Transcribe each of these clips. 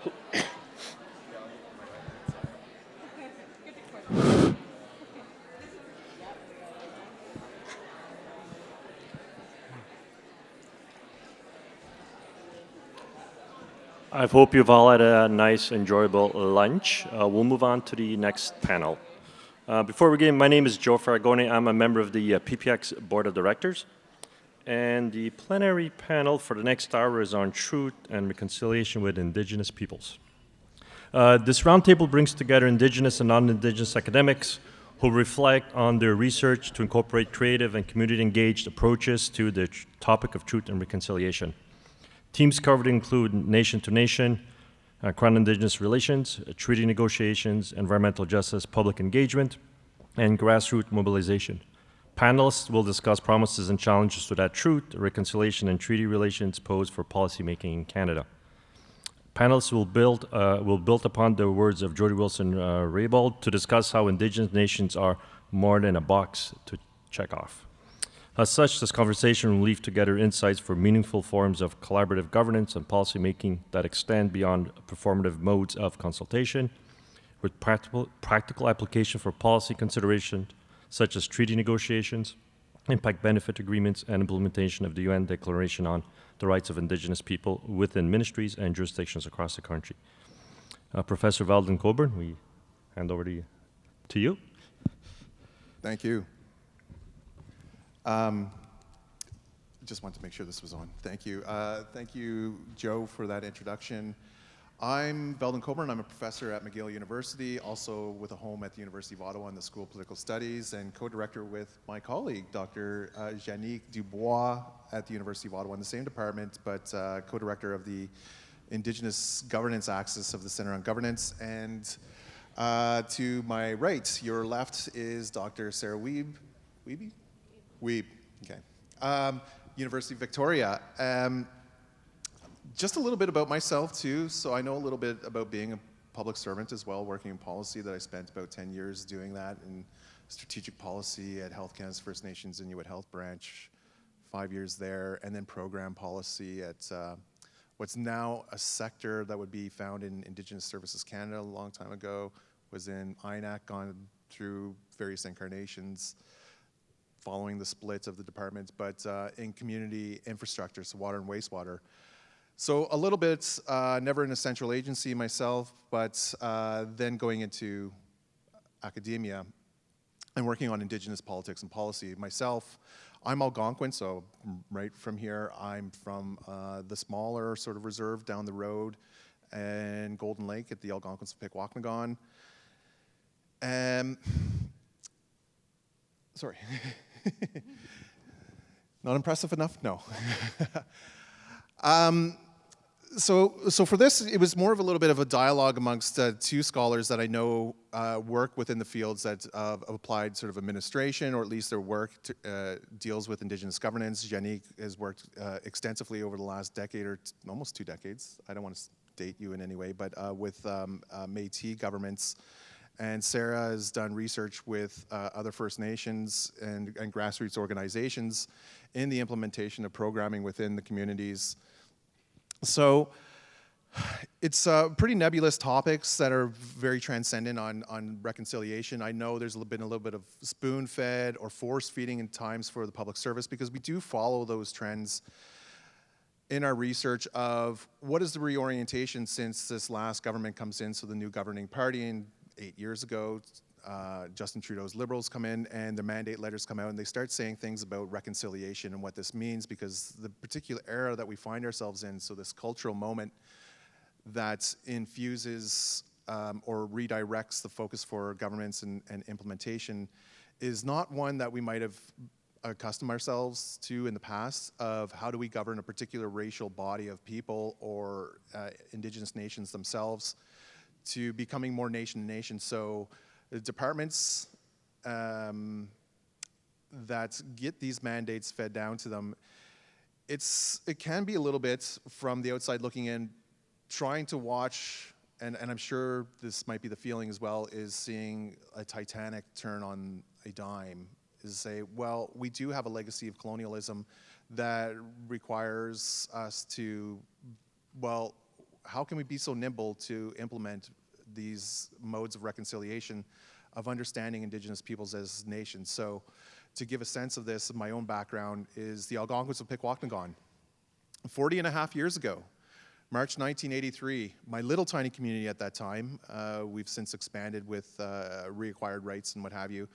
I hope you've all had a nice, enjoyable lunch. We'll move on to the next panel. Before we begin, my name is Joe Faragone. I'm a member of the PPX Board of Directors. And the plenary panel for the next hour is on truth and reconciliation with Indigenous peoples. This roundtable brings together Indigenous and non-Indigenous academics who reflect on their research to incorporate creative and community-engaged approaches to the topic of truth and reconciliation. Teams covered include nation-to-nation, Crown Indigenous relations, treaty negotiations, environmental justice, public engagement, and grassroots mobilization. Panelists will discuss promises and challenges to that truth, reconciliation, and treaty relations posed for policymaking in Canada. Panelists will build upon the words of Jody Wilson-Raybould to discuss how Indigenous nations are more than a box to check off. As such, this conversation will weave together insights for meaningful forms of collaborative governance and policymaking that extend beyond performative modes of consultation, with practical application for policy considerations such as treaty negotiations, impact benefit agreements, and implementation of the UN Declaration on the Rights of Indigenous People within ministries and jurisdictions across the country. Professor Veldon Coburn, we hand over to you. Thank you. Just wanted to make sure this was on. Thank you. Thank you, Joe, for that introduction. I'm Veldon Coburn. I'm a professor at McGill University, also with a home at the University of Ottawa in the School of Political Studies, and co-director with my colleague, Dr. Janique Dubois, at the University of Ottawa in the same department, but co-director of the Indigenous Governance Axis of the Center on Governance. And to my right, your left, is Dr. Sarah Wiebe. Wiebe, okay. University of Victoria. Just a little bit about myself too. So I know a little bit about being a public servant as well, working in policy, that I spent about 10 years doing that in strategic policy at Health Canada's First Nations Inuit Health Branch, 5 years there, and then program policy at what's now a sector that would be found in Indigenous Services Canada a long time ago, was in INAC, gone through various incarnations, following the split of the department, but in community infrastructure, so water and wastewater. So a little bit, never in a central agency myself, but then going into academia and working on Indigenous politics and policy. Myself, I'm Algonquin, so right from here, I'm from the smaller sort of reserve down the road in Golden Lake at the Algonquins of Pikwakanagan. Sorry. Not impressive enough? No. So for this, it was more of a little bit of a dialogue amongst two scholars that I know work within the fields that of applied sort of administration, or at least their work deals with Indigenous governance. Janique has worked extensively over the last decade or almost 2 decades. I don't want to date you in any way, but with Métis governments. And Sarah has done research with other First Nations and grassroots organizations in the implementation of programming within the communities. So it's pretty nebulous topics that are very transcendent on reconciliation. I know there's been a little bit of spoon-fed or force-feeding in times for the public service, because we do follow those trends in our research of what is the reorientation since this last government comes in, so the new governing party in 8 years ago, Justin Trudeau's Liberals come in and their mandate letters come out, and they start saying things about reconciliation and what this means, because the particular era that we find ourselves in, so this cultural moment that infuses or redirects the focus for governments and implementation, is not one that we might have accustomed ourselves to in the past, of how do we govern a particular racial body of people or Indigenous nations themselves, to becoming more nation to nation. So the departments that get these mandates fed down to them, it can be a little bit, from the outside looking in, trying to watch, and I'm sure this might be the feeling as well, is seeing a Titanic turn on a dime, is to say, well, we do have a legacy of colonialism that requires us to, well, how can we be so nimble to implement these modes of reconciliation, of understanding Indigenous peoples as nations? So to give a sense of this, my own background is the Algonquins of Pikwakanagan. 40 and a half years ago, March 1983, my little tiny community at that time, we've since expanded with reacquired rights and what have you,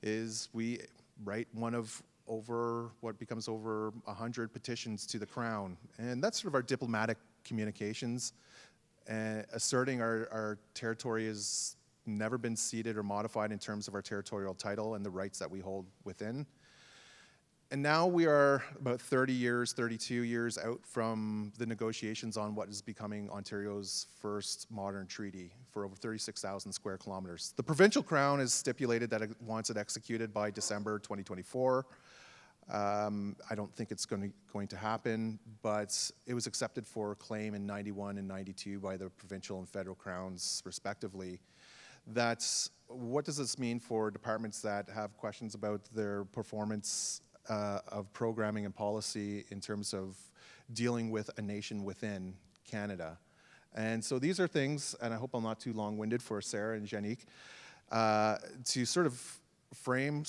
is we write one of what becomes over 100 petitions to the Crown. And that's sort of our diplomatic communications, asserting our territory has never been ceded or modified in terms of our territorial title and the rights that we hold within. And now we are about 30 years, 32 years out from the negotiations on what is becoming Ontario's first modern treaty for over 36,000 square kilometers. The provincial Crown has stipulated that it wants it executed by December 2024. I don't think it's going to happen, but it was accepted for claim in 91 and 92 by the provincial and federal crowns, respectively. What does this mean for departments that have questions about their performance of programming and policy in terms of dealing with a nation within Canada? And so these are things, and I hope I'm not too long-winded for Sarah and Janique, to sort of frame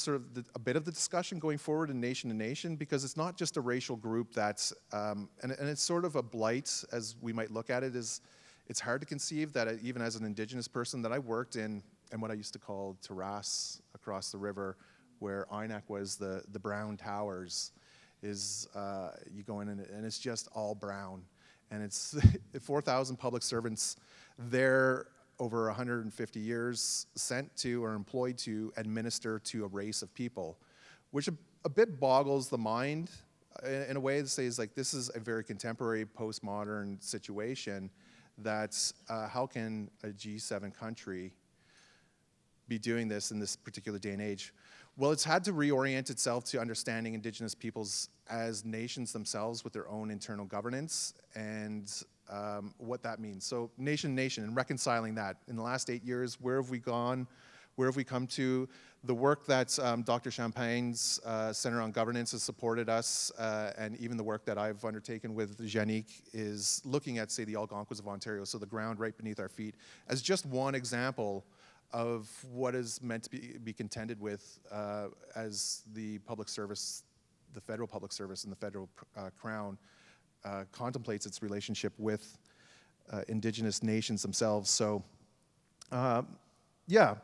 a bit of the discussion going forward in nation to nation, because it's not just a racial group that's, and it's sort of a blight, as we might look at it, is it's hard to conceive that even as an Indigenous person that I worked in what I used to call Terrace across the river, where INAC was the brown towers, is you go in and it's just all brown. And it's 4,000 public servants there over 150 years sent to or employed to administer to a race of people, which a bit boggles the mind in a way that says, like, this is a very contemporary postmodern situation. That's how can a G7 country be doing this in this particular day and age? Well, it's had to reorient itself to understanding Indigenous peoples as nations themselves with their own internal governance and what that means. So nation, and reconciling that. In the last 8 years, where have we gone? Where have we come to? The work that Dr. Champagne's Center on Governance has supported us, and even the work that I've undertaken with Janique is looking at, say, the Algonquins of Ontario, so the ground right beneath our feet, as just one example of what is meant to be contended with as the public service, the federal public service and the federal Crown contemplates its relationship with Indigenous nations themselves. So, yeah,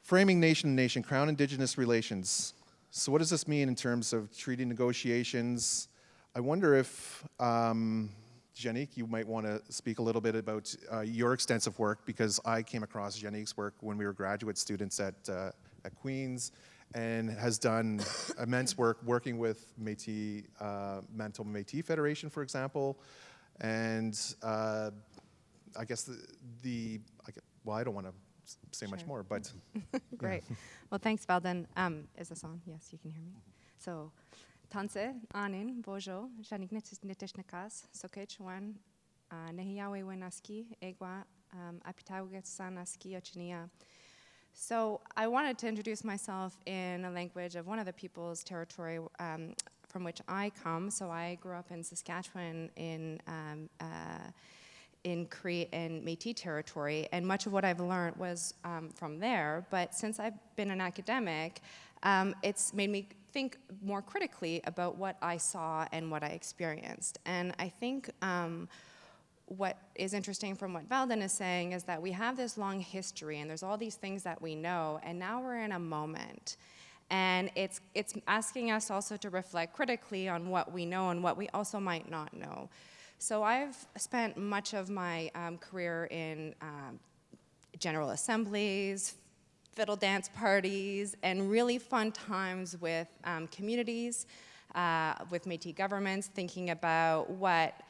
framing nation, Crown Indigenous relations. So what does this mean in terms of treaty negotiations? I wonder if Janique, you might want to speak a little bit about your extensive work, because I came across Janique's work when we were graduate students at Queen's, and has done immense work working with Métis, Manitoba Métis Federation, for example, and I guess well, I don't want to say much more, but great. Yeah. Well, thanks, Veldon. Is this on? Yes, you can hear me. So. Tanse, anin, bojo, Janique netishnakas, sokechwan, nehiyawe wenaski, egwa, apitaugetsan ochinia. So I wanted to introduce myself in a language of one of the people's territory from which I come. So I grew up in Saskatchewan in Cree and Métis territory, and much of what I've learned was from there. But since I've been an academic, it's made me think more critically about what I saw and what I experienced. And I think what is interesting from what Veldon is saying is that we have this long history and there's all these things that we know, and now we're in a moment. And it's asking us also to reflect critically on what we know and what we also might not know. So I've spent much of my career in general assemblies, fiddle dance parties, and really fun times with communities, with Métis governments, thinking about what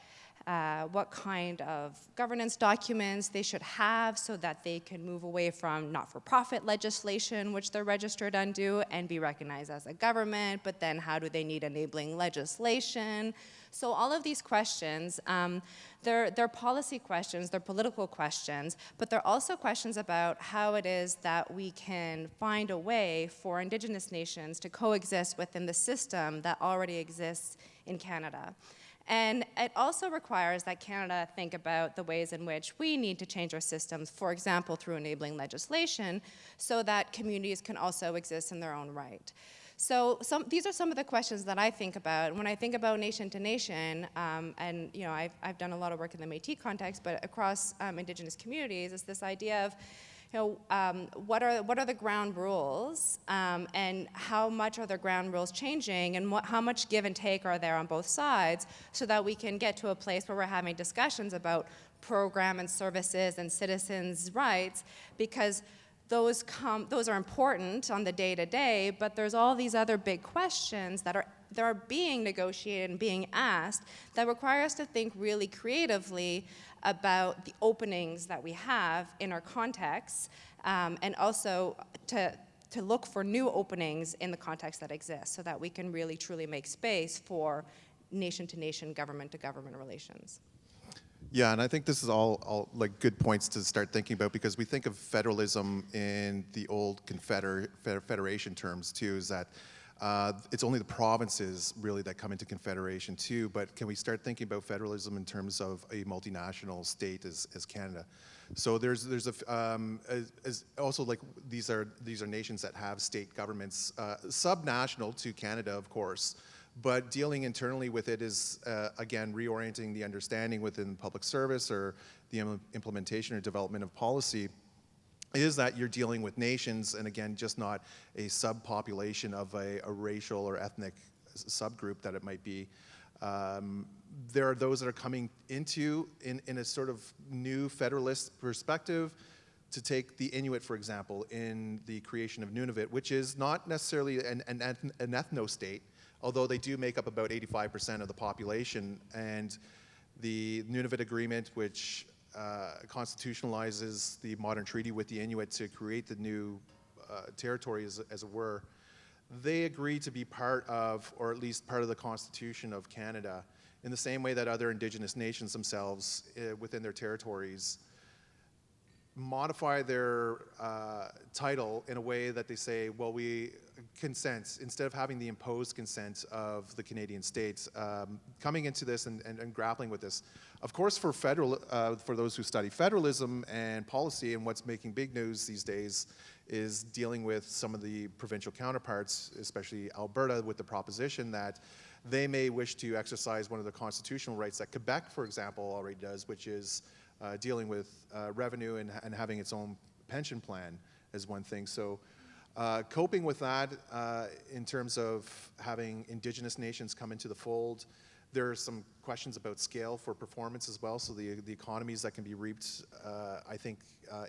kind of governance documents they should have so that they can move away from not-for-profit legislation, which they're registered under, and be recognized as a government, but then how do they need enabling legislation? So all of these questions, they're policy questions, they're political questions, but they're also questions about how it is that we can find a way for Indigenous nations to coexist within the system that already exists in Canada. And it also requires that Canada think about the ways in which we need to change our systems, for example, through enabling legislation, so that communities can also exist in their own right. So these are some of the questions that I think about when I think about nation to nation, and I've done a lot of work in the Métis context, but across Indigenous communities, is this idea of, what are the ground rules, and how much are the ground rules changing, and how much give and take are there on both sides, so that we can get to a place where we're having discussions about program and services and citizens' rights, because those are important on the day-to-day, but there's all these other big questions that are being negotiated and being asked that require us to think really creatively about the openings that we have in our contexts, and also to look for new openings in the context that exists, so that we can really truly make space for nation-to-nation, government-to-government relations. Yeah, and I think this is all like good points to start thinking about, because we think of federalism in the old federation terms too, is that it's only the provinces really that come into confederation too, but can we start thinking about federalism in terms of a multinational state as Canada? So there's also like these are nations that have state governments, subnational to Canada, of course, but dealing internally with it is, again, reorienting the understanding within public service or the implementation or development of policy, is that you're dealing with nations, and again, just not a subpopulation of a racial or ethnic subgroup that it might be. There are those that are coming into, in a sort of new federalist perspective, to take the Inuit, for example, in the creation of Nunavut, which is not necessarily an ethno-state, although they do make up about 85% of the population. And the Nunavut Agreement, which constitutionalizes the modern treaty with the Inuit to create the new territory, as it were, they agree to be part of, or at least part of the Constitution of Canada, in the same way that other Indigenous nations themselves within their territories modify their title in a way that they say, well, we consent, instead of having the imposed consent of the Canadian states. Coming into this and grappling with this. Of course, for those who study federalism and policy, and what's making big news these days is dealing with some of the provincial counterparts, especially Alberta, with the proposition that they may wish to exercise one of the constitutional rights that Quebec, for example, already does, which is dealing with revenue and having its own pension plan as one thing. So coping with that in terms of having Indigenous nations come into the fold, there are some questions about scale for performance as well, so the economies that can be reaped. I think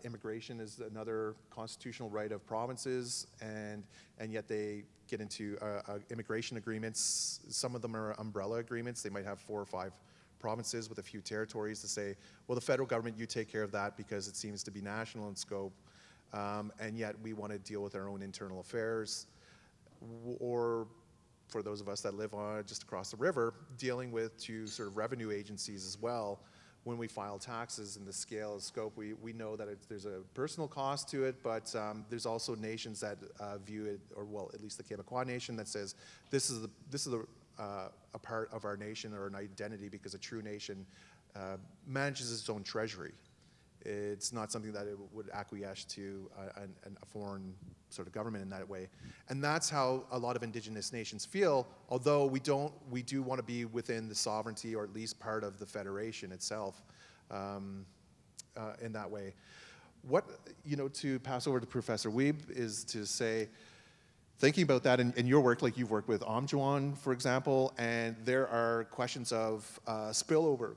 immigration is another constitutional right of provinces, and yet they get into immigration agreements. Some of them are umbrella agreements. They might have 4 or 5 provinces with a few territories to say, well, the federal government, you take care of that because it seems to be national in scope, and yet we want to deal with our own internal affairs. Or for those of us that live just across the river, dealing with 2 sort of revenue agencies as well. When we file taxes in the scale and scope, we know that there's a personal cost to it, but there's also nations that view it, or well, at least the Québécois nation, that says this is a part of our nation or an identity, because a true nation manages its own treasury. It's not something that it would acquiesce to a foreign sort of government in that way. And that's how a lot of Indigenous nations feel, although we do want to be within the sovereignty, or at least part of the federation itself in that way. What, to pass over to Professor Wiebe, is to say, thinking about that in your work, like you've worked with Omjuan, for example, and there are questions of spillover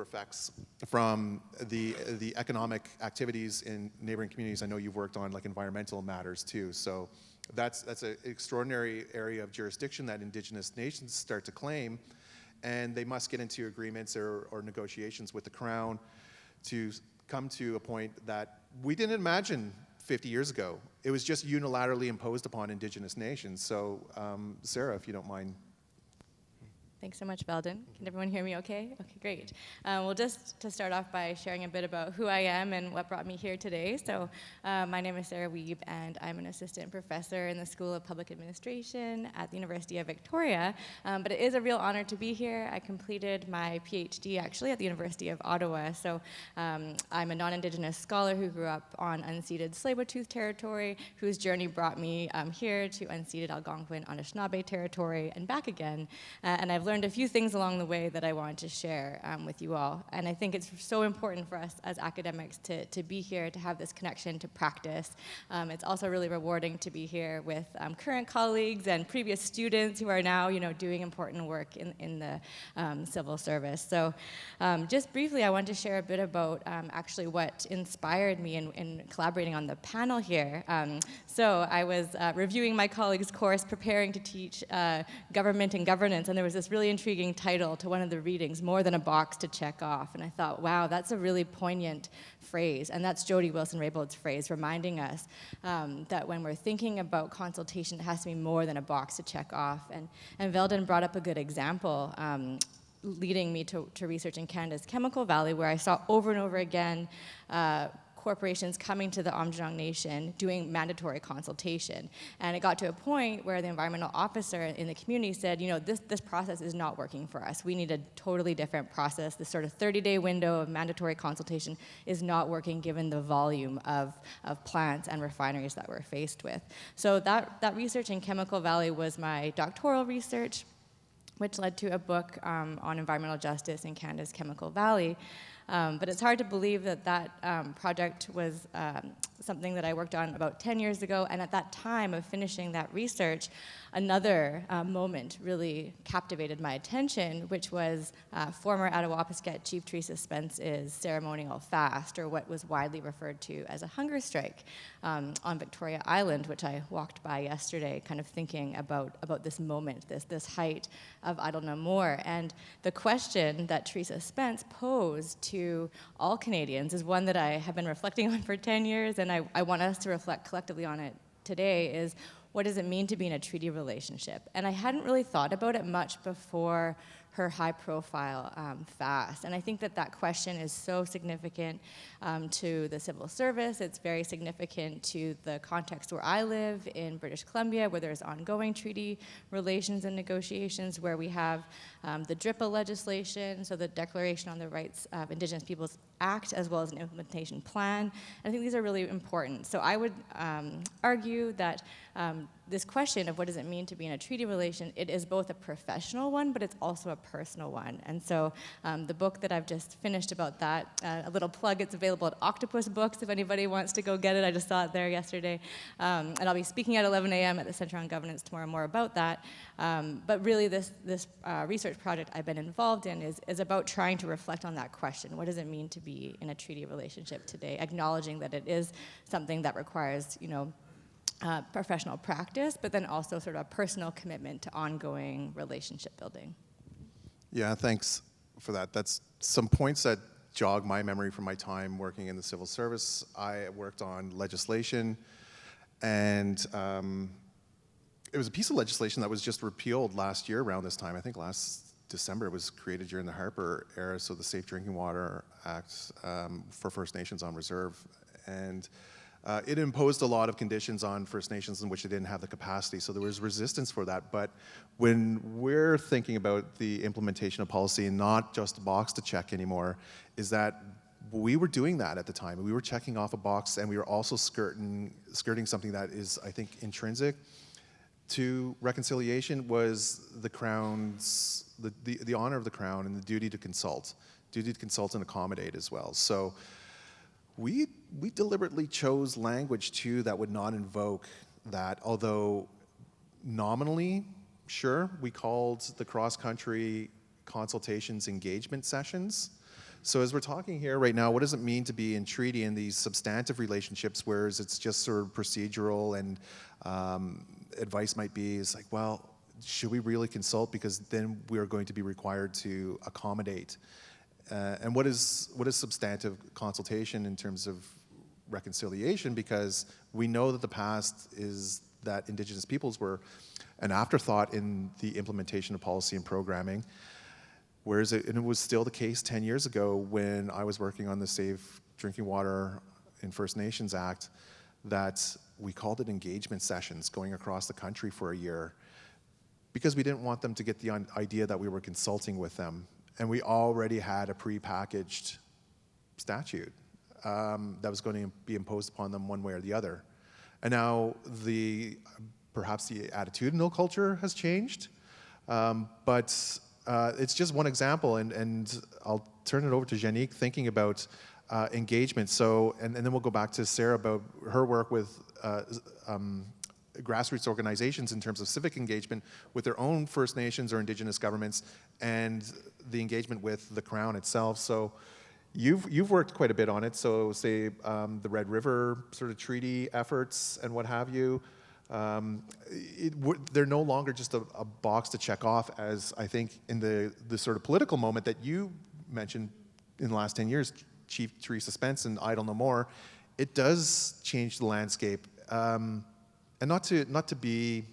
effects from the economic activities in neighboring communities. I know you've worked on like environmental matters too. So that's an extraordinary area of jurisdiction that Indigenous nations start to claim, and they must get into agreements or negotiations with the Crown to come to a point that we didn't imagine 50 years ago. It was just unilaterally imposed upon Indigenous nations. So Sarah, if you don't mind. Thanks so much, Veldon. Can everyone hear me okay? Okay, great. Well, just to start off by sharing a bit about who I am and what brought me here today. So my name is Sarah Wiebe, and I'm an assistant professor in the School of Public Administration at the University of Victoria. But it is a real honor to be here. I completed my PhD actually at the University of Ottawa. So I'm a non-Indigenous scholar who grew up on unceded Tsleil-Waututh territory, whose journey brought me here to unceded Algonquin Anishinaabe territory and back again. And I've learned a few things along the way that I wanted to share with you all. And I think it's so important for us as academics to be here, to have this connection to practice. It's also really rewarding to be here with current colleagues and previous students who are now, doing important work in the civil service. So just briefly, I want to share a bit about actually what inspired me in collaborating on the panel here. So I was reviewing my colleague's course, preparing to teach government and governance, and there was this really intriguing title to one of the readings, More Than a Box to Check Off. And I thought, wow, that's a really poignant phrase. And that's Jody Wilson-Raybould's phrase, reminding us that when we're thinking about consultation, it has to be more than a box to check off. And Veldon brought up a good example, leading me to research in Canada's Chemical Valley, where I saw over and over again corporations coming to the Amjong Nation doing mandatory consultation. And it got to a point where the environmental officer in the community said, this process is not working for us. We need a totally different process. This sort of 30-day window of mandatory consultation is not working given the volume of plants and refineries that we're faced with. So that research in Chemical Valley was my doctoral research, which led to a book on environmental justice in Canada's Chemical Valley. But it's hard to believe that project was something that I worked on about 10 years ago, and at that time of finishing that research, another moment really captivated my attention, which was former Attawapiskat Chief Teresa Spence's ceremonial fast, or what was widely referred to as a hunger strike on Victoria Island, which I walked by yesterday, kind of thinking about this moment, this height of Idle No More. And the question that Teresa Spence posed to all Canadians is one that I have been reflecting on for 10 years, and I want us to reflect collectively on it today, is what does it mean to be in a treaty relationship? And I hadn't really thought about it much before her high-profile fast. And I think that question is so significant to the civil service. It's very significant to the context where I live in British Columbia, where there's ongoing treaty relations and negotiations, where we have the DRIPA legislation, so the Declaration on the Rights of Indigenous Peoples Act, as well as an implementation plan. And I think these are really important. So I would argue that this question of what does it mean to be in a treaty relation, it is both a professional one, but it's also a personal one. And so the book that I've just finished about that, a little plug, it's available at Octopus Books if anybody wants to go get it. I just saw it there yesterday. And I'll be speaking at 11 a.m. at the Center on Governance tomorrow more about that. But really this research project I've been involved in is about trying to reflect on that question. What does it mean to be in a treaty relationship today? Acknowledging that it is something that requires, professional practice, but then also sort of a personal commitment to ongoing relationship building. Yeah, thanks for that. That's some points that jog my memory from my time working in the civil service. I worked on legislation, and it was a piece of legislation that was just repealed last year around this time. I think last December it was created during the Harper era, so the Safe Drinking Water Act for First Nations on reserve. And it imposed a lot of conditions on First Nations in which they didn't have the capacity, so there was resistance for that. But when we're thinking about the implementation of policy and not just a box to check anymore, is that we were doing that at the time. We were checking off a box, and we were also skirting something that is, I think, intrinsic to reconciliation, was the Crown's, the honor of the Crown and the duty to consult and accommodate as well. So we deliberately chose language too that would not invoke that, although nominally, sure, we called the cross-country consultations engagement sessions. So as we're talking here right now, what does it mean to be in treaty in these substantive relationships, whereas it's just sort of procedural, and advice might be, is like, well, should we really consult, because then we are going to be required to accommodate. And what is substantive consultation in terms of reconciliation, because we know that the past is that Indigenous peoples were an afterthought in the implementation of policy and programming. Whereas and it was still the case 10 years ago when I was working on the Safe Drinking Water in First Nations Act, that we called it engagement sessions going across the country for a year because we didn't want them to get the idea that we were consulting with them. And we already had a pre-packaged statute that was going to be imposed upon them one way or the other. And now perhaps the attitudinal culture has changed, but it's just one example, and I'll turn it over to Janique thinking about engagement. So, and then we'll go back to Sarah about her work with grassroots organizations in terms of civic engagement with their own First Nations or Indigenous governments, and the engagement with the Crown itself. So you've worked quite a bit on it. So say the Red River sort of treaty efforts and what have you. They're no longer just a box to check off, as I think in the sort of political moment that you mentioned in the last 10 years, Chief Tree Suspense and Idle No More. It does change the landscape. And not to be,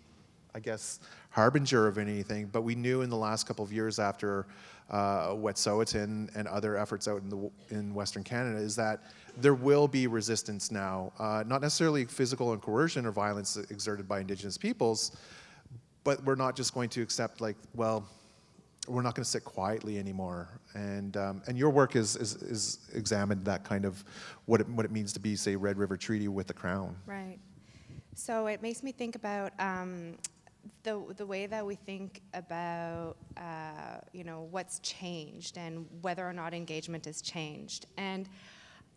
I guess, harbinger of anything, but we knew in the last couple of years after Wet'suwet'en and other efforts out in Western Canada is that there will be resistance now, not necessarily physical and coercion or violence exerted by Indigenous peoples, but we're not just going to accept like, well, we're not going to sit quietly anymore. And your work is examined that kind of what it means to be, say, Red River Treaty with the Crown. Right. So it makes me think about the way that we think about what's changed and whether or not engagement has changed. And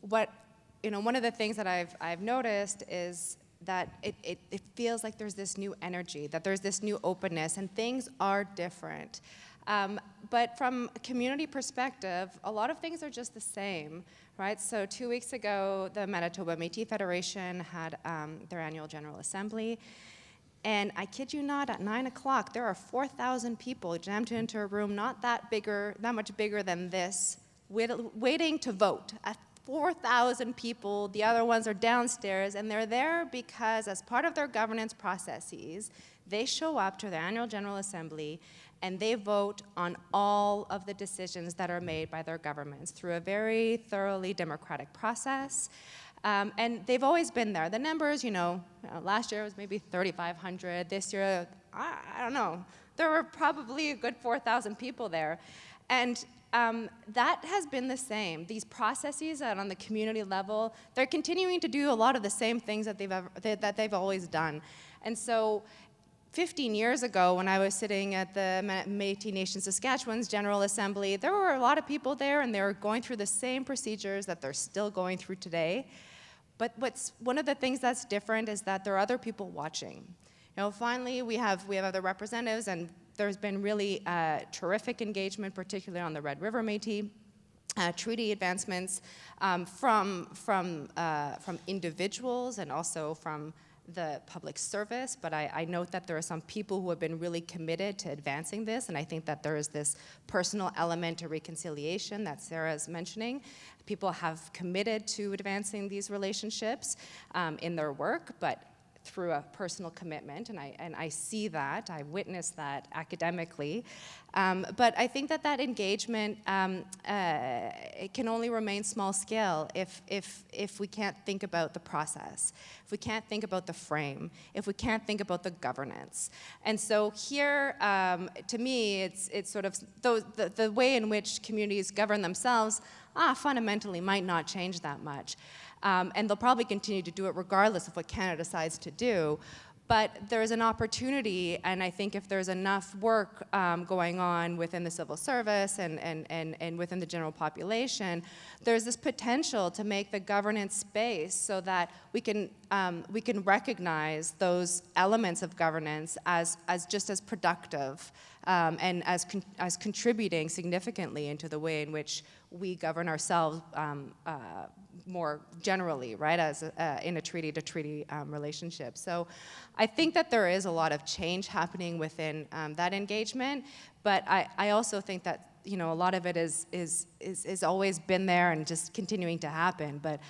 one of the things that I've noticed is that it feels like there's this new energy, that there's this new openness, and things are different. But from a community perspective, a lot of things are just the same, right? So 2 weeks ago, the Manitoba Métis Federation had their annual General Assembly. And I kid you not, at 9 o'clock, there are 4,000 people jammed into a room not that much bigger than this, waiting to vote. 4,000 people, the other ones are downstairs, and they're there because as part of their governance processes, they show up to their annual General Assembly and they vote on all of the decisions that are made by their governments through a very thoroughly democratic process. And they've always been there. The numbers, last year was maybe 3,500. This year, I don't know. There were probably a good 4,000 people there. And that has been the same. These processes on the community level, they're continuing to do a lot of the same things that they've always done. And so 15 years ago, when I was sitting at the Métis Nation Saskatchewan's General Assembly, there were a lot of people there, and they were going through the same procedures that they're still going through today. But one of the things that's different is that there are other people watching. Finally, we have other representatives, and there's been really terrific engagement, particularly on the Red River Métis treaty advancements from individuals and also from the public service, but I note that there are some people who have been really committed to advancing this, and I think that there is this personal element to reconciliation that Sarah is mentioning. People have committed to advancing these relationships in their work, but through a personal commitment, and I see that, I witness that academically. But I think that engagement, it can only remain small scale if we can't think about the process, if we can't think about the frame, if we can't think about the governance. And so here, to me, it's sort of the way in which communities govern themselves fundamentally might not change that much. And they'll probably continue to do it regardless of what Canada decides to do. But there's an opportunity, and I think if there's enough work going on within the civil service and within the general population, there's this potential to make the governance space so that we can recognize those elements of governance as just as productive and as contributing significantly into the way in which we govern ourselves more generally, right, as in a treaty-to-treaty relationship. So I think that there is a lot of change happening within that engagement, but I also think that a lot of it is always been there and just continuing to happen. But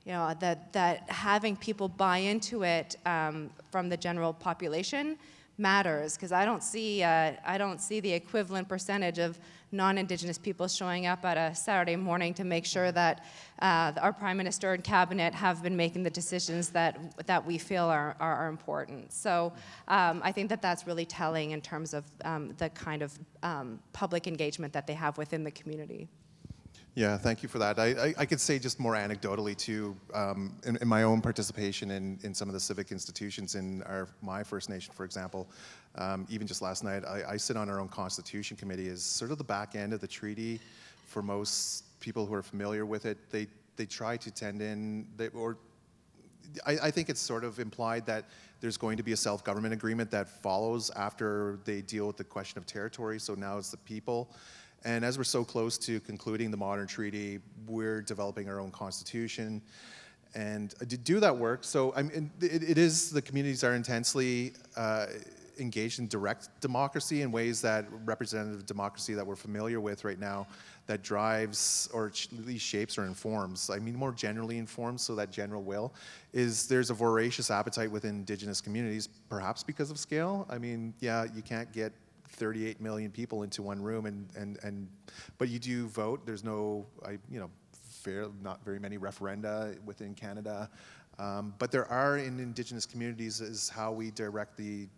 you know, that having people buy into it from the general population matters, because I don't see the equivalent percentage of non-Indigenous people showing up at a Saturday morning to make sure that our Prime Minister and Cabinet have been making the decisions that we feel are important. So I think that's really telling in terms of the kind of public engagement that they have within the community. Yeah, thank you for that. I could say just more anecdotally too, in my own participation in some of the civic institutions in my First Nation, for example, even just last night, I sit on our own Constitution Committee as sort of the back end of the treaty. For most people who are familiar with it, they try to tend in, I think it's sort of implied that there's going to be a self-government agreement that follows after they deal with the question of territory, so now it's the people. And as we're so close to concluding the modern treaty, we're developing our own constitution. And to do that work, so it is, the communities are intensely engaged in direct democracy in ways that representative democracy that we're familiar with right now, that drives or at least shapes or informs, I mean more generally informs, so that general will, is there's a voracious appetite within Indigenous communities, perhaps because of scale. I mean, yeah, you can't get 38 million people into one room, but you do vote. There's no, not very many referenda within Canada, but there are in Indigenous communities is how we direct the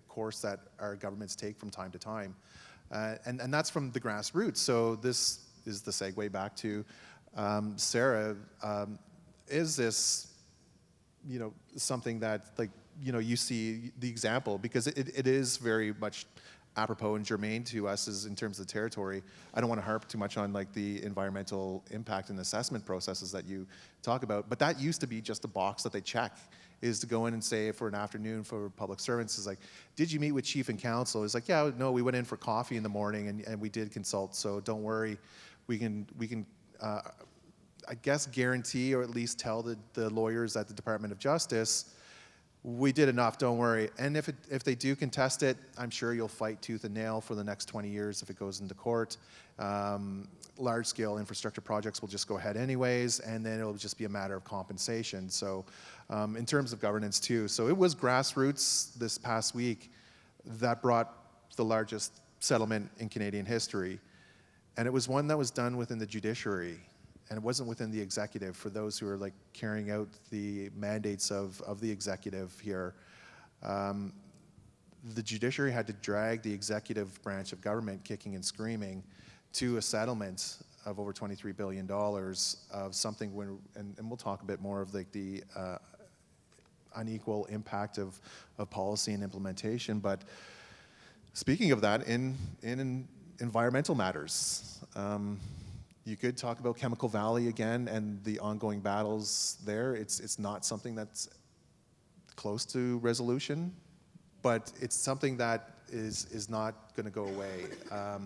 course that our governments take from time to time, and that's from the grassroots. So this is the segue back to Sarah. Is this, something that you see the example, because it is very much apropos and germane to us as in terms of the territory. I don't want to harp too much on the environmental impact and assessment processes that you talk about, but that used to be just a box that they check, is to go in and say for an afternoon for public servants is like, did you meet with chief and council? It's like, yeah, no, we went in for coffee in the morning and we did consult, so don't worry, we can I guess guarantee or at least tell the lawyers at the Department of Justice, we did enough, don't worry. And if they do contest it, I'm sure you'll fight tooth and nail for the next 20 years if it goes into court. Large-scale infrastructure projects will just go ahead anyways, and then it'll just be a matter of compensation. So in terms of governance too, so it was grassroots this past week that brought the largest settlement in Canadian history. And it was one that was done within the judiciary. And it wasn't within the executive, for those who are carrying out the mandates of the executive here. The judiciary had to drag the executive branch of government kicking and screaming to a settlement of over $23 billion of something, and we'll talk a bit more of the unequal impact of policy and implementation. But speaking of that, in environmental matters, you could talk about Chemical Valley again and the ongoing battles there. It's not something that's close to resolution, but it's something that is not going to go away. Yeah,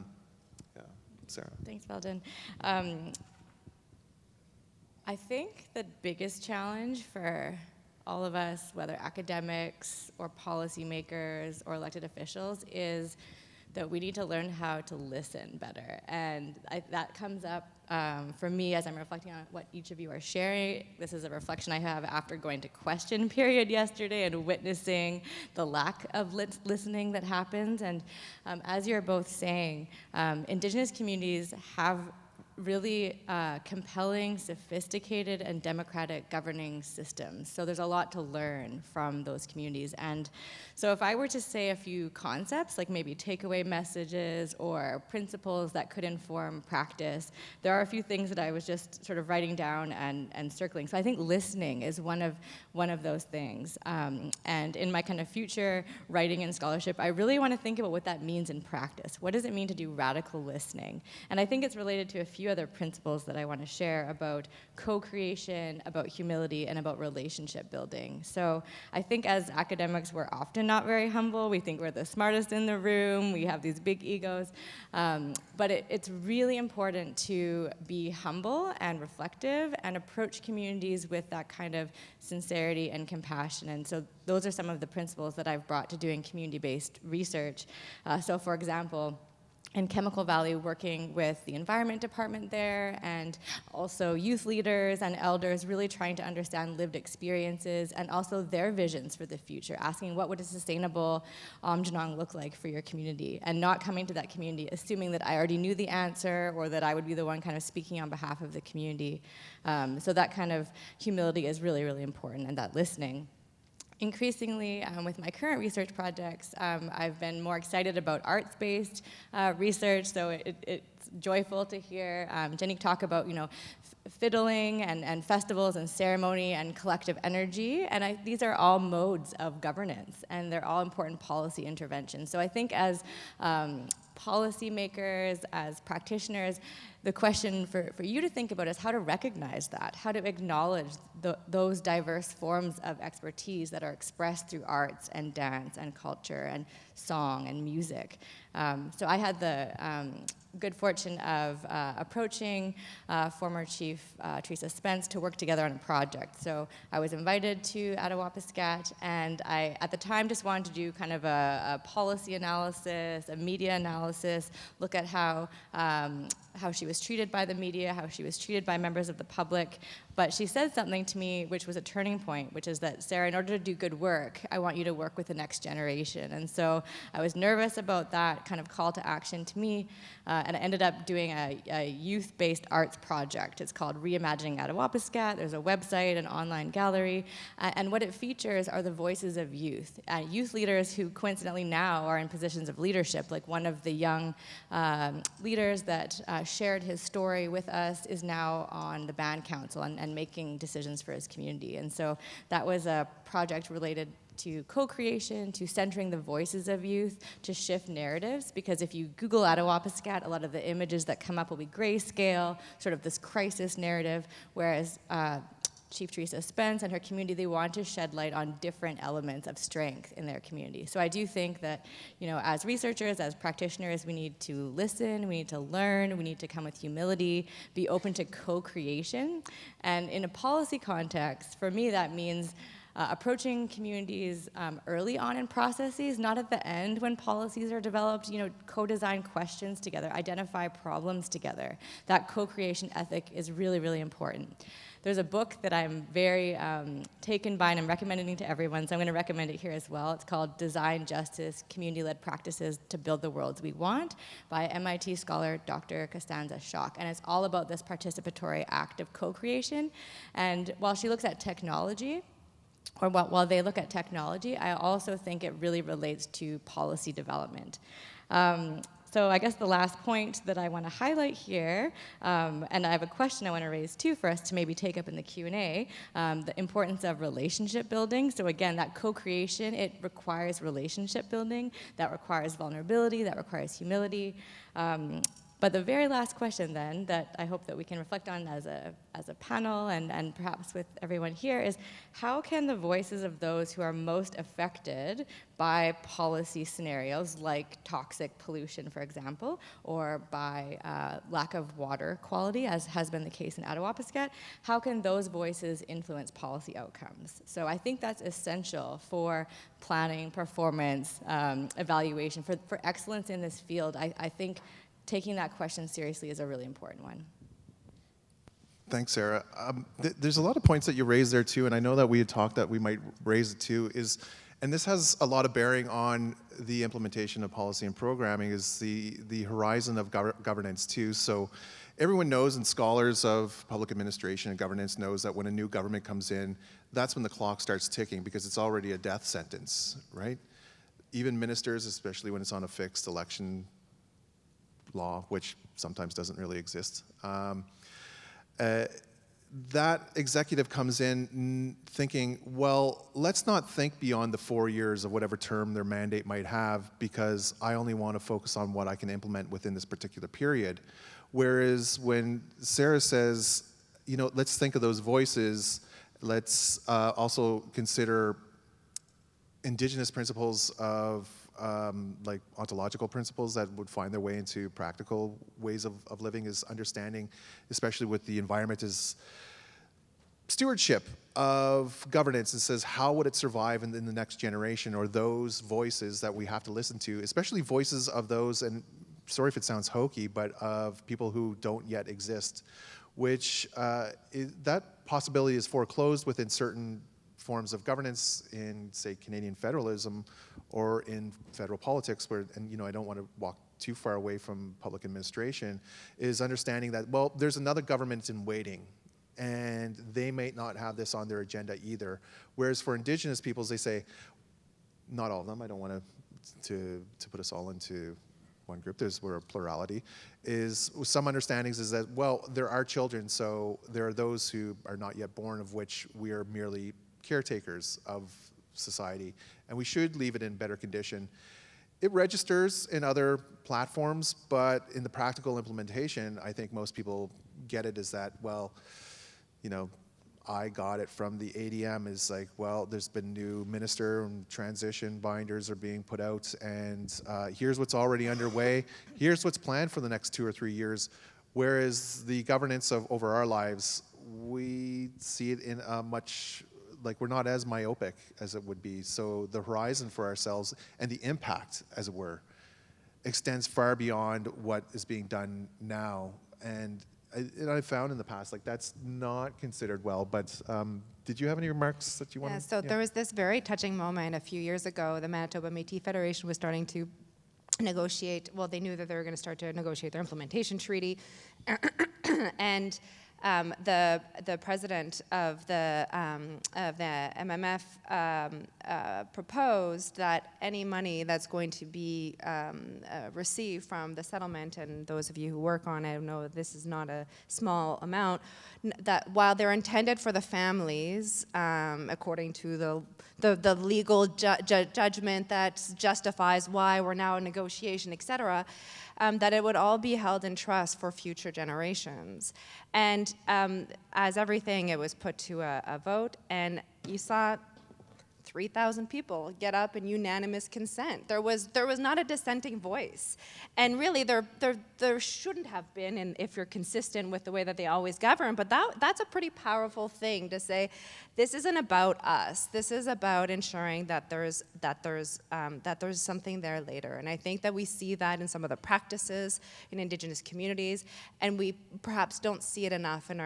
Sarah. Thanks, Veldon. I think the biggest challenge for all of us, whether academics or policymakers or elected officials, is that we need to learn how to listen better. And that comes up for me as I'm reflecting on what each of you are sharing. This is a reflection I have after going to question period yesterday and witnessing the lack of listening that happens. And as you're both saying, Indigenous communities have really compelling, sophisticated, and democratic governing systems. So there's a lot to learn from those communities. And so if I were to say a few concepts, like maybe takeaway messages or principles that could inform practice, there are a few things that I was just sort of writing down and circling. So I think listening is one of those things. And in my kind of future writing and scholarship, I really want to think about what that means in practice. What does it mean to do radical listening? And I think it's related to a few other principles that I want to share about co-creation, about humility, and about relationship building. So I think as academics, we're often not very humble. We think we're the smartest in the room. We have these big egos. But it's really important to be humble and reflective and approach communities with that kind of sincerity and compassion. And so those are some of the principles that I've brought to doing community-based research. So for example, in Chemical Valley, working with the environment department there and also youth leaders and elders, really trying to understand lived experiences and also their visions for the future, asking what would a sustainable Aamjiwnaang look like for your community, and not coming to that community assuming that I already knew the answer or that I would be the one kind of speaking on behalf of the community. So that kind of humility is really, really important, and that listening. Increasingly, with my current research projects, I've been more excited about arts-based research, so it's joyful to hear Janique talk about, fiddling and festivals and ceremony and collective energy, and these are all modes of governance, and they're all important policy interventions. So I think as policymakers, as practitioners, the question for you to think about is how to recognize that, how to acknowledge those diverse forms of expertise that are expressed through arts and dance and culture and song and music. So I had the good fortune of approaching former Chief Teresa Spence to work together on a project. So I was invited to Attawapiskat, and I, at the time, just wanted to do kind of a policy analysis, a media analysis, look at how she was treated by the media, how she was treated by members of the public. But she said something to me which was a turning point, which is that, Sarah, in order to do good work, I want you to work with the next generation. And so I was nervous about that kind of call to action to me, and I ended up doing a youth-based arts project. It's called Reimagining Attawapiskat. There's a website, an online gallery, and what it features are the voices of youth. Youth leaders who coincidentally now are in positions of leadership, like one of the young leaders that shared his story with us is now on the band council and making decisions for his community. And so that was a project related to co-creation, to centering the voices of youth, to shift narratives, because if you Google Attawapiskat, a lot of the images that come up will be grayscale, sort of this crisis narrative, whereas Chief Teresa Spence and her community, they want to shed light on different elements of strength in their community. So I do think that, as researchers, as practitioners, we need to listen, we need to learn, we need to come with humility, be open to co-creation. And in a policy context, for me, that means approaching communities early on in processes, not at the end when policies are developed, co-design questions together, identify problems together. That co-creation ethic is really, really important. There's a book that I'm very taken by and I'm recommending to everyone, so I'm going to recommend it here as well. It's called Design Justice, Community-Led Practices to Build the Worlds We Want by MIT scholar Dr. Costanza Schock. And it's all about this participatory act of co-creation. And while she looks at technology, or while they look at technology, I also think it really relates to policy development. So I guess the last point that I want to highlight here, and I have a question I want to raise too for us to maybe take up in the Q&A, the importance of relationship building. So again, that co-creation, it requires relationship building, that requires vulnerability, that requires humility. But the very last question then that I hope that we can reflect on as a panel and perhaps with everyone here is, how can the voices of those who are most affected by policy scenarios like toxic pollution, for example, or by lack of water quality, as has been the case in Attawapiskat, how can those voices influence policy outcomes? So I think that's essential for planning, performance, evaluation, for excellence in this field. I think taking that question seriously is a really important one. Thanks, Sarah. There's a lot of points that you raised there too, and I know that we had talked that we might raise it too, and this has a lot of bearing on the implementation of policy and programming, is the horizon of governance too. So everyone knows, and scholars of public administration and governance knows, that when a new government comes in, that's when the clock starts ticking, because it's already a death sentence, right? Even ministers, especially when it's on a fixed election law, which sometimes doesn't really exist. That executive comes in thinking, well, let's not think beyond the 4 years of whatever term their mandate might have, because I only want to focus on what I can implement within this particular period. Whereas when Sarah says, let's think of those voices, let's also consider Indigenous principles of like ontological principles that would find their way into practical ways of living, is understanding, especially with the environment, is stewardship of governance. It says, how would it survive in the next generation, or those voices that we have to listen to, especially voices of those, and sorry if it sounds hokey, but of people who don't yet exist, which that possibility is foreclosed within certain forms of governance in, say, Canadian federalism or in federal politics, where, and I don't want to walk too far away from public administration, is understanding that, well, there's another government in waiting, and they may not have this on their agenda either. Whereas for Indigenous peoples, they say, not all of them, I don't want to put us all into one group, we're a plurality, is some understandings is that, well, there are children, so there are those who are not yet born, of which we are merely caretakers of society, and we should leave it in better condition. It registers in other platforms, but in the practical implementation, I think most people get it as that, well, I got it from the ADM is like, well, there's been new minister and transition binders are being put out, and here's what's already underway. Here's what's planned for the next 2 or 3 years. Whereas the governance over our lives, we see it in a much, we're not as myopic as it would be. So the horizon for ourselves and the impact, as it were, extends far beyond what is being done now. And I've found in the past, that's not considered well, but did you have any remarks that you wanted? Yeah, so there was this very touching moment a few years ago. The Manitoba Métis Federation was starting to negotiate, well, they knew that they were going to start to negotiate their implementation treaty, and the president of the MMF proposed that any money that's going to be received from the settlement, and those of you who work on it know that this is not a small amount, that while they're intended for the families, according to the legal judgment that justifies why we're now in negotiation, et cetera, that it would all be held in trust for future generations. And as everything, it was put to a vote, and you saw 3,000 people get up in unanimous consent. There was not a dissenting voice, and really there shouldn't have been, and if you're consistent with the way that they always govern. But that's a pretty powerful thing to say. This isn't about us. This is about ensuring that there's something there later. And I think that we see that in some of the practices in Indigenous communities, and we perhaps don't see it enough in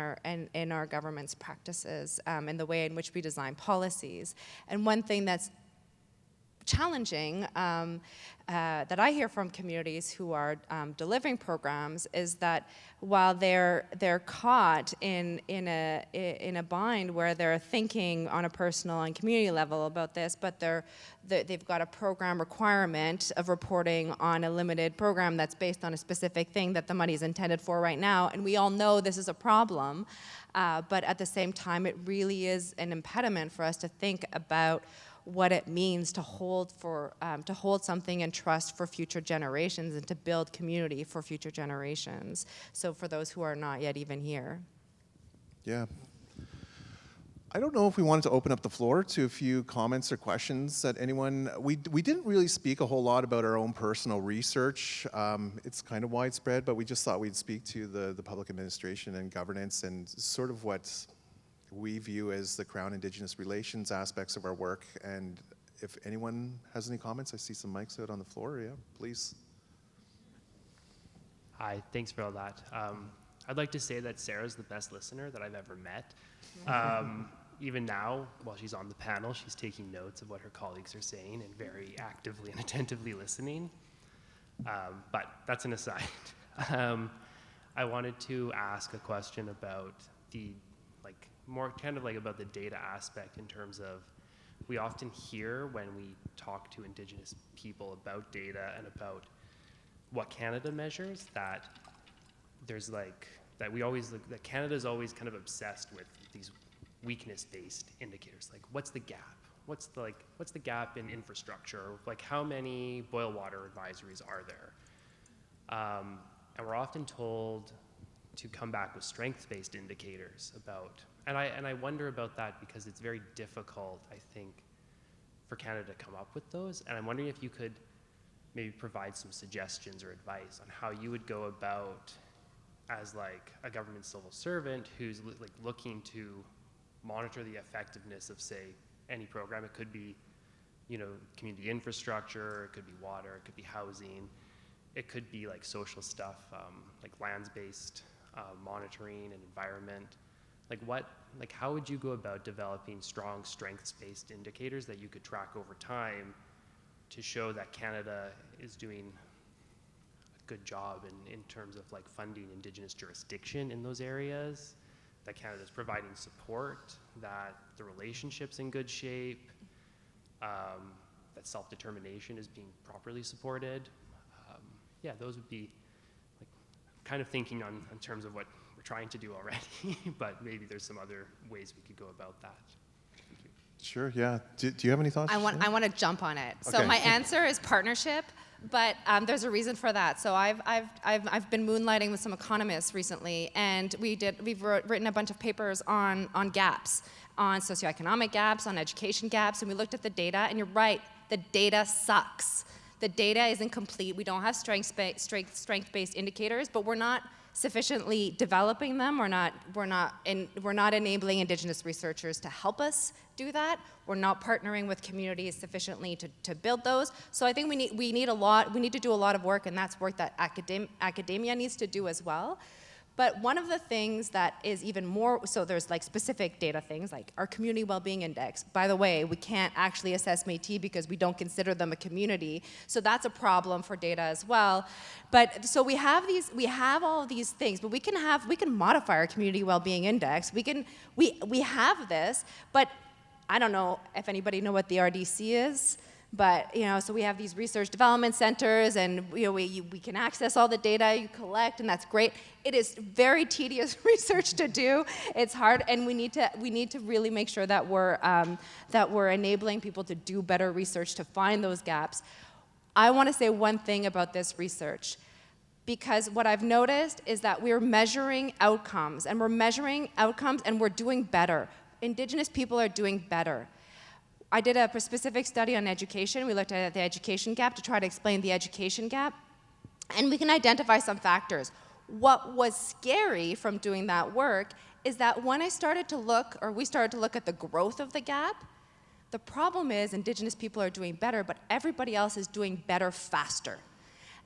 our government's practices, in the way in which we design policies. And one thing that's challenging that I hear from communities who are delivering programs is that while they're caught in a bind where they're thinking on a personal and community level about this, but they've got a program requirement of reporting on a limited program that's based on a specific thing that the money is intended for right now, and we all know this is a problem, but at the same time it really is an impediment for us to think about what it means to hold something in trust for future generations and to build community for future generations. So for those who are not yet even here. Yeah. I don't know if we wanted to open up the floor to a few comments or questions that anyone, we didn't really speak a whole lot about our own personal research. It's kind of widespread, but we just thought we'd speak to the public administration and governance and sort of what we view as the Crown Indigenous relations aspects of our work. And if anyone has any comments, I see some mics out on the floor. Yeah, please. Hi, thanks for all that. I'd like to say that Sarah's the best listener that I've ever met. Even now, while she's on the panel, she's taking notes of what her colleagues are saying and very actively and attentively listening. But that's an aside. I wanted to ask a question about more kind of about the data aspect, in terms of, we often hear when we talk to Indigenous people about data and about what Canada measures, that there's that we always that Canada's always kind of obsessed with these weakness-based indicators, what's the gap? What's the gap in infrastructure? How many boil water advisories are there? And we're often told to come back with strength-based indicators about, and I wonder about that, because it's very difficult, I think, for Canada to come up with those. And I'm wondering if you could maybe provide some suggestions or advice on how you would go about, as a government civil servant who's looking to monitor the effectiveness of, say, any program. It could be, community infrastructure, it could be water, it could be housing. it could be like social stuff, like lands-based monitoring and environment. How would you go about developing strong strengths-based indicators that you could track over time to show that Canada is doing a good job in terms of like funding Indigenous jurisdiction in those areas, that Canada is providing support, that the relationship's in good shape, that self-determination is being properly supported? Yeah, those would be like kind of thinking in terms of what we're trying to do already, but maybe there's some other ways we could go about that. Thank you. Sure, yeah. Do you have any thoughts? I Janique? want to jump on it. So Okay. my answer is partnership, but there's a reason for that. So I've been moonlighting with some economists recently, and we've written a bunch of papers on gaps, on socioeconomic gaps, on education gaps, and we looked at the data, and you're right, the data sucks. The data isn't complete. We don't have strength-based indicators, but we're not sufficiently developing them. We're not enabling Indigenous researchers to help us do that. We're not partnering with communities sufficiently to build those. So I think we need to do a lot of work, and that's work that academia needs to do as well. But one of the things that is even more, so there's like specific data things like our community well-being index. By the way, we can't actually assess Métis because we don't consider them a community. So that's a problem for data as well. But so we have all of these things, but we can modify our community well-being index. We have this, but I don't know if anybody know what the RDC is. But, so we have these research development centers, and we can access all the data you collect, and that's great. It is very tedious research to do. It's hard, and we need to really make sure that we're enabling people to do better research to find those gaps. I want to say one thing about this research, because what I've noticed is that we're measuring outcomes, and we're doing better. Indigenous people are doing better. I did a specific study on education. We looked at the education gap to try to explain the education gap, and we can identify some factors. What was scary from doing that work is that when we started to look at the growth of the gap, the problem is Indigenous people are doing better, but everybody else is doing better faster.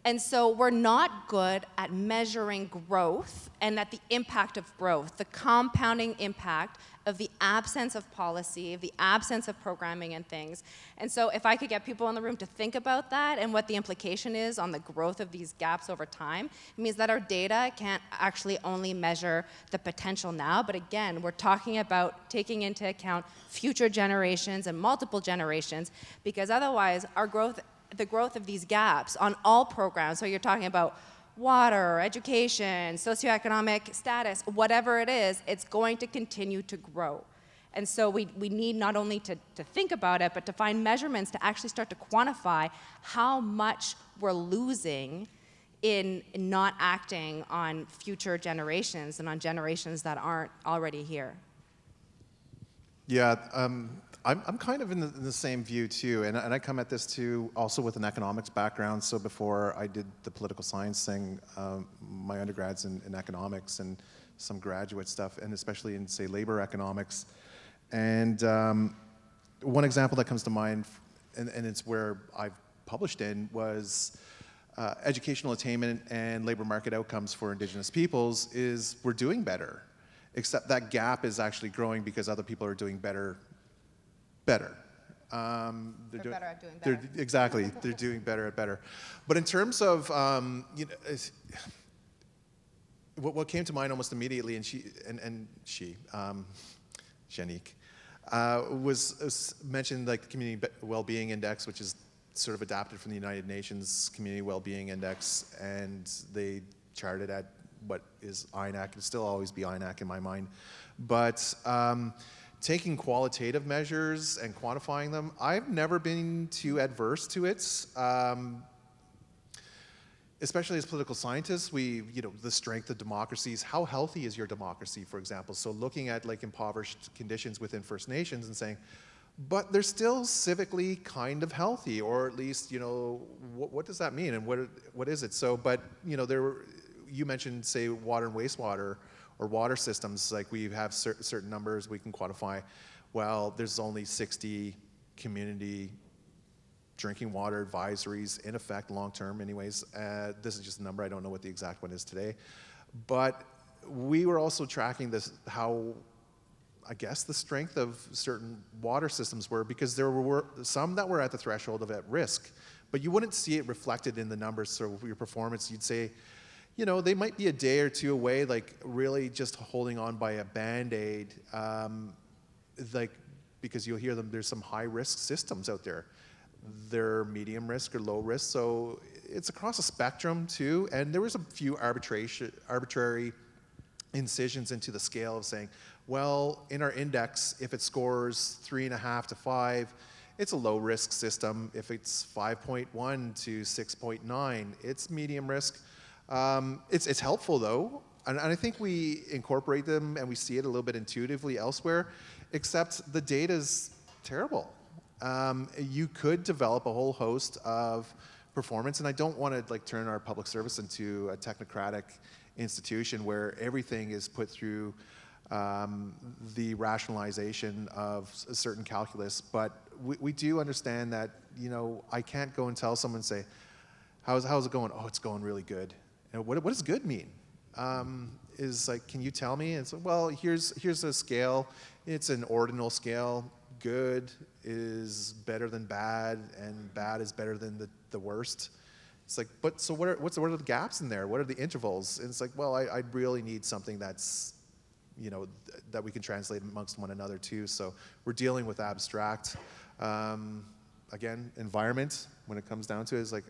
And so we're not good at measuring growth and at the impact of growth, the compounding impact of the absence of policy, of the absence of programming and things. And so if I could get people in the room to think about that and what the implication is on the growth of these gaps over time, it means that our data can't actually only measure the potential now, but again, we're talking about taking into account future generations and multiple generations, because otherwise the growth of these gaps on all programs, so you're talking about water, education, socioeconomic status, whatever it is, it's going to continue to grow. And so we need not only to think about it, but to find measurements to actually start to quantify how much we're losing in not acting on future generations and on generations that aren't already here. Yeah, I'm kind of in the same view too, and I come at this too also with an economics background. So before I did the political science thing, my undergrad's in economics and some graduate stuff, and especially in, say, labor economics. And one example that comes to mind, and it's where I've published in, was educational attainment and labor market outcomes for Indigenous peoples is we're doing better, except that gap is actually growing because other people are doing better. They're better at doing better. Exactly, they're doing better at better. But in terms of, what came to mind almost immediately, and Janique, was mentioned like the Community Well-Being Index, which is sort of adapted from the United Nations Community Well-Being Index, and they charted at what is INAC, and still always be INAC in my mind. But taking qualitative measures and quantifying them, I've never been too adverse to it. Especially as political scientists, the strength of democracies, how healthy is your democracy, for example? So looking at like impoverished conditions within First Nations and saying, but they're still civically kind of healthy, or at least, what does that mean and what is it? So, but, you mentioned, say, water and wastewater, or water systems, like we have certain numbers we can quantify. Well, there's only 60 community drinking water advisories in effect long-term anyways. This is just a number, I don't know what the exact one is today. But we were also tracking this, how, I guess, the strength of certain water systems were, because there were some that were at the threshold of at risk, but you wouldn't see it reflected in the numbers. So your performance, you'd say, you know, they might be a day or two away, like really just holding on by a Band-Aid, like, because you'll hear them, there's some high-risk systems out there. They're medium risk or low risk, so it's across a spectrum too, and there was a few arbitrary incisions into the scale of saying, well, in our index, if it scores 3.5 to 5, it's a low-risk system. If it's 5.1 to 6.9, it's medium risk. It's helpful, though, and I think we incorporate them and we see it a little bit intuitively elsewhere, except the data's terrible. You could develop a whole host of performance, and I don't want to like turn our public service into a technocratic institution where everything is put through the rationalization of a certain calculus, but we do understand that, you know, I can't go and tell someone, say, how's it going? Oh, it's going really good. And what does good mean? Is like, can you tell me? And so, well, here's a scale. It's an ordinal scale. Good is better than bad, and bad is better than the worst. It's like, but so what are the gaps in there? What are the intervals? And it's like, well, I really need something that's, you know, that we can translate amongst one another too. So we're dealing with abstract. Again, environment, when it comes down to it, is like,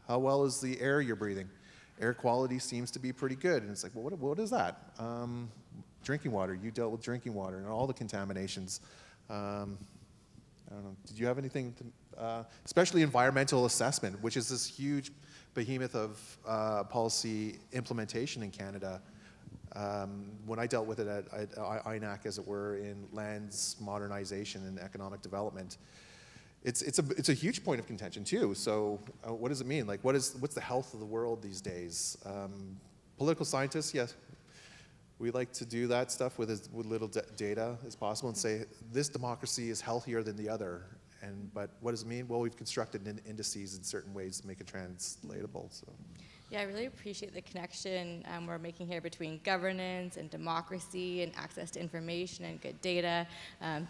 how well is the air you're breathing? Air quality seems to be pretty good. And it's like, well, what is that? Drinking water, you dealt with drinking water and all the contaminations. I don't know, did you have anything, especially environmental assessment, which is this huge behemoth of policy implementation in Canada. When I dealt with it at INAC, as it were, in lands modernization and economic development, it's a huge point of contention too. So what does it mean? Like, what's the health of the world these days? Political scientists, yes, we like to do that stuff with as little data as possible and say this democracy is healthier than the other. But what does it mean? Well, we've constructed indices in certain ways to make it translatable. So. Yeah, I really appreciate the connection we're making here between governance and democracy and access to information and good data.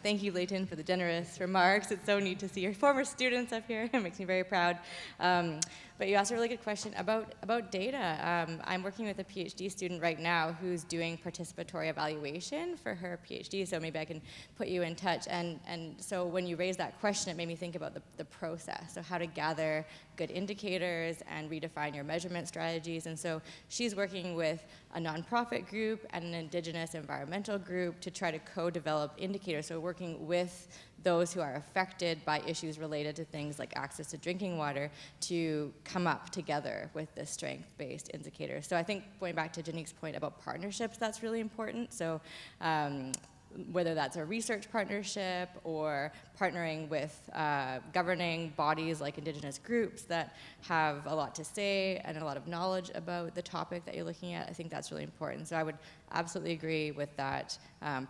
Thank you, Leighton, for the generous remarks. It's so neat to see your former students up here. It makes me very proud. But you asked a really good question about data. I'm working with a PhD student right now who's doing participatory evaluation for her PhD, so maybe I can put you in touch. And so when you raised that question, it made me think about the process, so how to gather good indicators and redefine your measurement strategies. And so she's working with a nonprofit group and an Indigenous environmental group to try to co-develop indicators, so working with those who are affected by issues related to things like access to drinking water to come up together with this strength-based indicator. So I think going back to Janique's point about partnerships, that's really important. So whether that's a research partnership or partnering with governing bodies like Indigenous groups that have a lot to say and a lot of knowledge about the topic that you're looking at, I think that's really important. So I would absolutely agree with that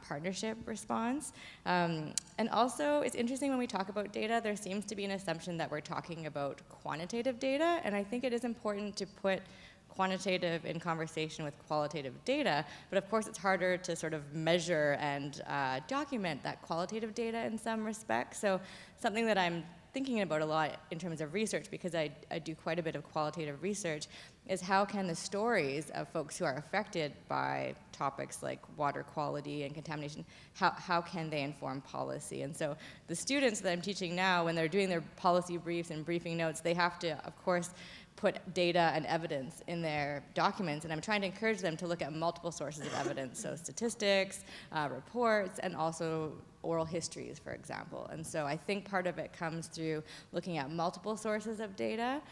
partnership response. And also, it's interesting when we talk about data, there seems to be an assumption that we're talking about quantitative data, and I think it is important to put quantitative in conversation with qualitative data, but of course it's harder to sort of measure and document that qualitative data in some respects. So something that I'm thinking about a lot in terms of research, because I do quite a bit of qualitative research, is how can the stories of folks who are affected by topics like water quality and contamination, how can they inform policy? And so the students that I'm teaching now, when they're doing their policy briefs and briefing notes, they have to, of course, put data and evidence in their documents, and I'm trying to encourage them to look at multiple sources of evidence, so statistics, reports, and also oral histories, for example. And so I think part of it comes through looking at multiple sources of data,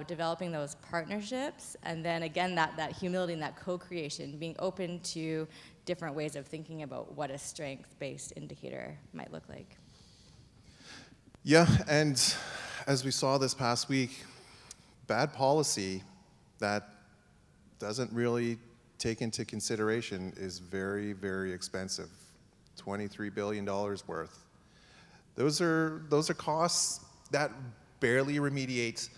developing those partnerships, and then again, that humility and that co-creation, being open to different ways of thinking about what a strength-based indicator might look like. Yeah, and as we saw this past week, bad policy that doesn't really take into consideration is very, very expensive. $23 billion worth. Those are costs that barely remediate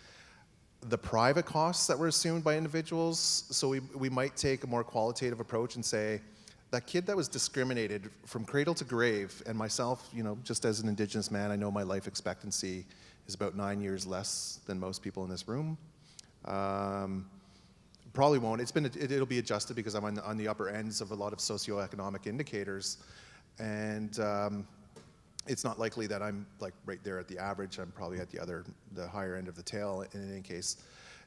the private costs that were assumed by individuals. So we might take a more qualitative approach and say, that kid that was discriminated from cradle to grave, and myself, just as an Indigenous man, I know my life expectancy is about 9 years less than most people in this room. Probably won't. It'll be adjusted because I'm on the upper ends of a lot of socioeconomic indicators, and it's not likely that I'm like right there at the average. I'm probably at the higher end of the tail in any case.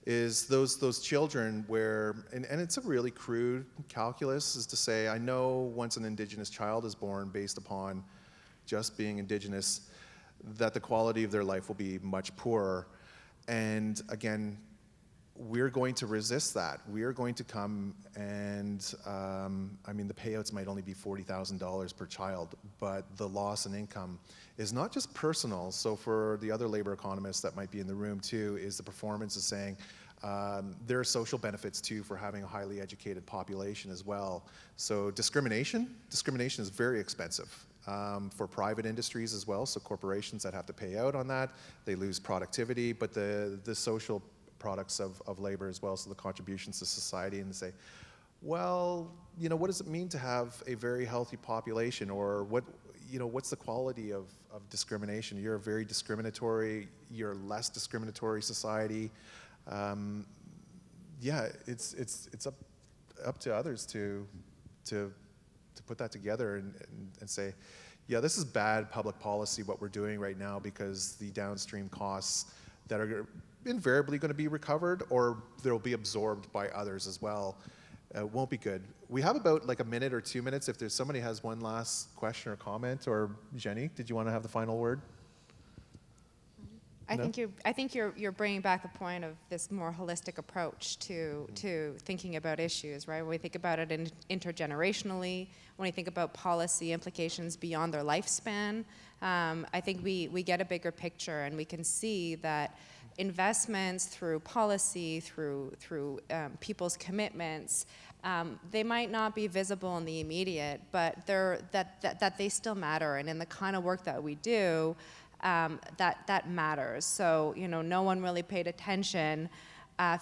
Is those children where, and it's a really crude calculus, is to say, I know once an Indigenous child is born based upon just being Indigenous, that the quality of their life will be much poorer. And again, we're going to resist that. We are going to come and, the payouts might only be $40,000 per child, but the loss in income is not just personal. So for the other labor economists that might be in the room too, is the performance is saying, there are social benefits too for having a highly educated population as well. So discrimination is very expensive for private industries as well. So corporations that have to pay out on that, they lose productivity, but the social products of labor as well, so the contributions to society, and say, well, what does it mean to have a very healthy population, or what's the quality of discrimination? You're a very discriminatory, you're a less discriminatory society. It's up to others to put that together and say, yeah, this is bad public policy what we're doing right now, because the downstream costs that are invariably going to be recovered, or they'll be absorbed by others as well, won't be good. We have about like a minute or 2 minutes if there's somebody has one last question or comment. Or Janique, did you want to have the final word? I think you're bringing back the point of this more holistic approach to thinking about issues, right? When we think about it intergenerationally, when we think about policy implications beyond their lifespan, I think we get a bigger picture, and we can see that investments through policy, through people's commitments, they might not be visible in the immediate, but that they still matter, and in the kind of work that we do, that matters. So, no one really paid attention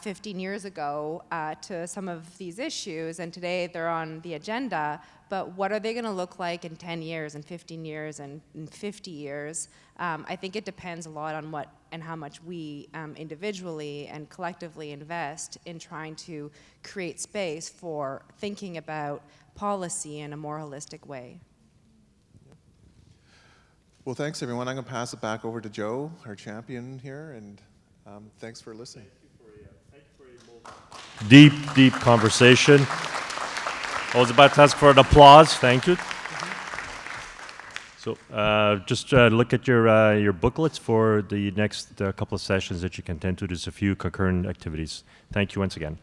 15 years ago to some of these issues, and today they're on the agenda, but what are they going to look like in 10 years, and 15 years, and in 50 years? I think it depends a lot on what and how much we individually and collectively invest in trying to create space for thinking about policy in a more holistic way. Well, thanks everyone. I'm going to pass it back over to Joe, our champion here, and thanks for listening. Thank you for a deep conversation. I was about to ask for an applause. Thank you. So just look at your booklets for the next couple of sessions that you can attend to. There's a few concurrent activities. Thank you once again.